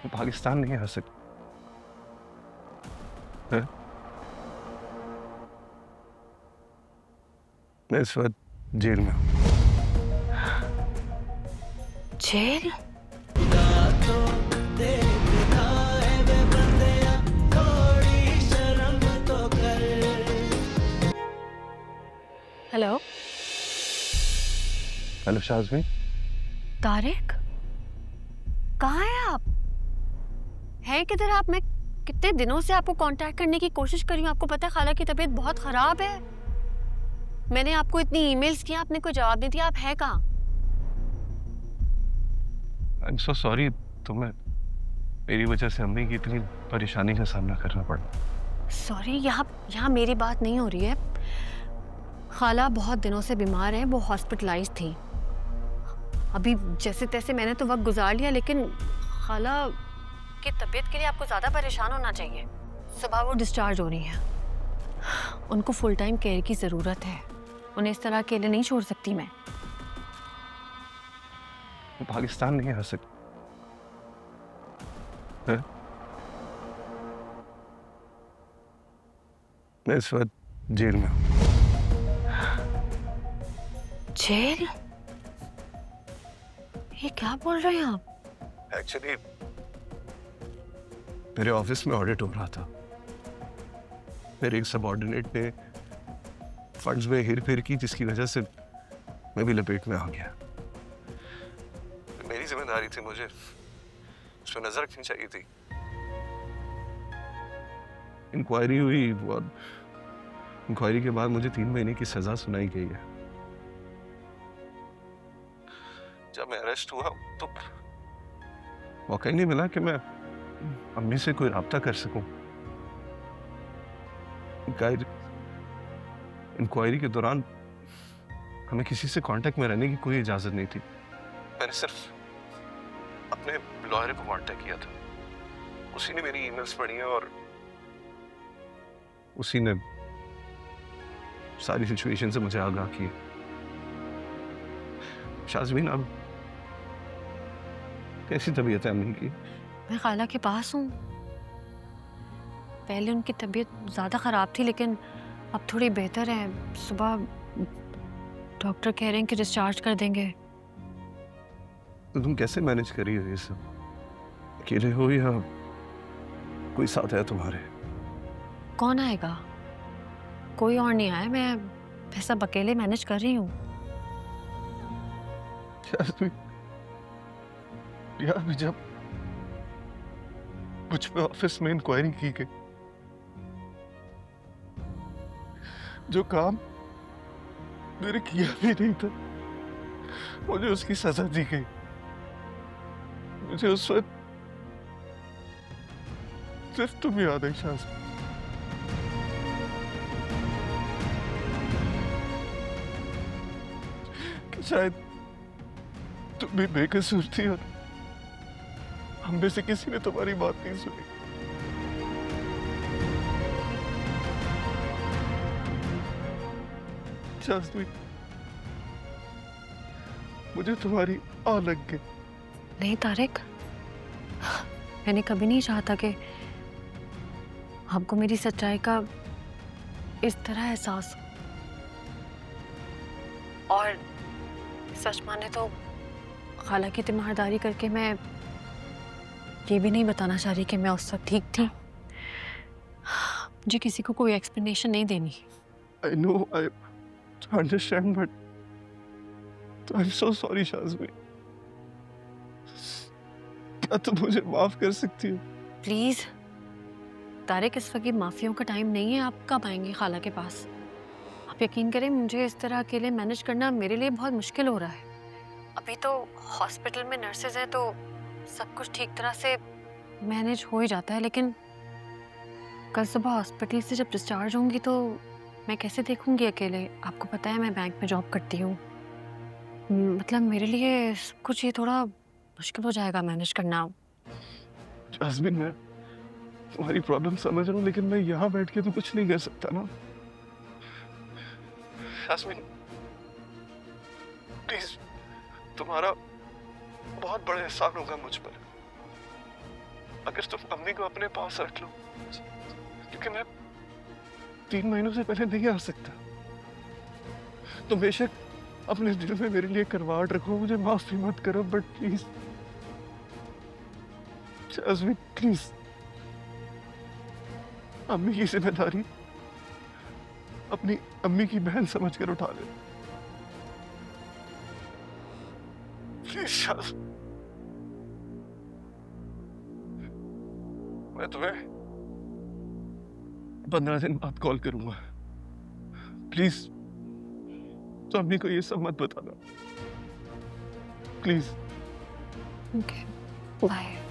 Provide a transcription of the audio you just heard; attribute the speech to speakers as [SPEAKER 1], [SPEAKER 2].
[SPEAKER 1] मैं पाकिस्तान नहीं आ सकता। मैं इस वक्त जेल में हूँ।
[SPEAKER 2] Jail? Hello
[SPEAKER 1] hello Shazmi.
[SPEAKER 2] Tariq, कहाँ हैं आप? हैं किधर आप? मैं कितने दिनों से आपको कांटेक्ट करने की कोशिश कर रही हूँ। आपको पता है खाला की तबीयत बहुत खराब है। मैंने आपको इतनी ईमेल्स किया, आपने कोई जवाब नहीं दिया। आप हैं कहाँ?
[SPEAKER 1] आई एम सो सॉरी, तुम्हें मेरी वजह से अम्मी की इतनी परेशानी का सामना करना पड़ा।
[SPEAKER 2] सॉरी, यहाँ मेरी बात नहीं हो रही है। खाला बहुत दिनों से बीमार है, वो हॉस्पिटलाइज थी। अभी जैसे तैसे मैंने तो वक्त गुजार लिया, लेकिन खाला की तबीयत के लिए आपको ज्यादा परेशान होना चाहिए। सुबह वो डिस्चार्ज हो रही हैं। उनको फुल टाइम केयर की जरूरत है। उन्हें इस तरह अकेले नहीं छोड़ सकती मैं।
[SPEAKER 1] पाकिस्तान नहीं आ सकता। मैं इस वक्त जेल में हूँ।
[SPEAKER 2] जेल? ये क्या बोल रहे हैं आप?
[SPEAKER 1] एक्चुअली मेरे ऑफिस में ऑडिट हो रहा था। मेरे एक सबऑर्डिनेट ने फंड्स में हेर-फेर की, जिसकी वजह से मैं भी लपेट में आ गया। मेरी जिम्मेदारी थी, मुझे उस पर नजर रखनी चाहिए थी। इंक्वायरी हुई और इंक्वायरी के बाद मुझे 3 महीने की सजा सुनाई गई है। जब मैं अरेस्ट हुआ तो मौका ही नहीं मिला कि मैं अम्मी से कोई राब्ता कर सकूं। इंक्वायरी के दौरान हमें किसी से कांटेक्ट में रहने की कोई इजाजत नहीं थी। मैंने सिर्फ अपने लॉयर को कांटेक्ट किया था। उसी ने मेरी ईमेल्स पढ़ी हैं और उसी ने सारी सिचुएशन से मुझे आगाह किया। शाज़मीन, अब कैसी तबीयत है अम्मी की?
[SPEAKER 2] मैं खाला के पास हूँ। पहले उनकी तबीयत ज़्यादा ख़राब थी, लेकिन अब थोड़ी बेहतर है। सुबह डॉक्टर कह रहे हैं कि डिस्चार्ज कर देंगे।
[SPEAKER 1] तो तुम कैसे मैनेज कर रही हो ये सब? अकेले हो या कोई साथ है तुम्हारे?
[SPEAKER 2] कौन आएगा? कोई और नहीं आया। मैं सब अकेले मैनेज कर रही हूँ।
[SPEAKER 1] यार, जब मुझ पे ऑफिस में इंक्वायरी की गई, जो काम मैंने किया भी नहीं था, मुझे उसकी सजा दी गई। मुझे उस वक्त सिर्फ तुम याद है शाज़। शायद तुम भी बेकसूर थी और हम में से किसी ने तुम्हारी बात नहीं सुनी। शाज़मी, मुझे तुम्हारी आ लग गई।
[SPEAKER 2] नहीं तारिक, मैंने कभी नहीं चाहता कि आपको मेरी सच्चाई का इस तरह एहसास हो। और सच माने तो खाला की तीमारदारी करके मैं ये भी नहीं बताना चाह रही कि मैं उस वक्त ठीक थी। मुझे किसी को कोई एक्सप्लेनेशन नहीं देनी।
[SPEAKER 1] I know, I understand, but I'm so sorry, शाज़मी। क्या तुम मुझे माफ कर सकती हो?
[SPEAKER 2] प्लीज तारिक, इस वक्त माफियों का टाइम नहीं है। आप कब आएंगे खाला के पास? आप यकीन करें, मुझे इस तरह अकेले मैनेज करना मेरे लिए बहुत मुश्किल हो रहा है। अभी तो हॉस्पिटल में नर्सेज हैं, तो सब कुछ ठीक तरह से मैनेज हो ही जाता है, लेकिन कल सुबह हॉस्पिटल से जब डिस्चार्ज होंगी तो मैं कैसे देखूंगी अकेले? आपको पता है मैं बैंक में जॉब करती हूँ। मतलब मेरे लिए कुछ ये थोड़ा मुश्किल हो जाएगा मैनेज करना।
[SPEAKER 1] जास्मिन, मैं तुम्हारी प्रॉब्लम समझ रहा हूँ, लेकिन मैं यहाँ बैठ के तो कुछ नहीं कर सकता ना। जास्मिन, प्लीज, तुम्हारा बहुत बड़ा एहसान होगा मुझ पर। अगर तुम अम्मी को अपने पास रख लो, क्योंकि मैं 3 महीनों से पहले नहीं आ सकता। तो बेशक अपने दिल में मेरे लिए करवाट रखो, मुझे माफी मत करो, बट प्लीज जाज़मीन प्लीज अम्मी की जिम्मेदारी अपनी अम्मी की बहन समझकर उठा ले। प्लीज जाज़मीन, मैं तुम्हें 15 दिन बाद कॉल करूंगा। प्लीज तो अम्मी को ये सब मत बताना, प्लीज।
[SPEAKER 2] Okay, bye.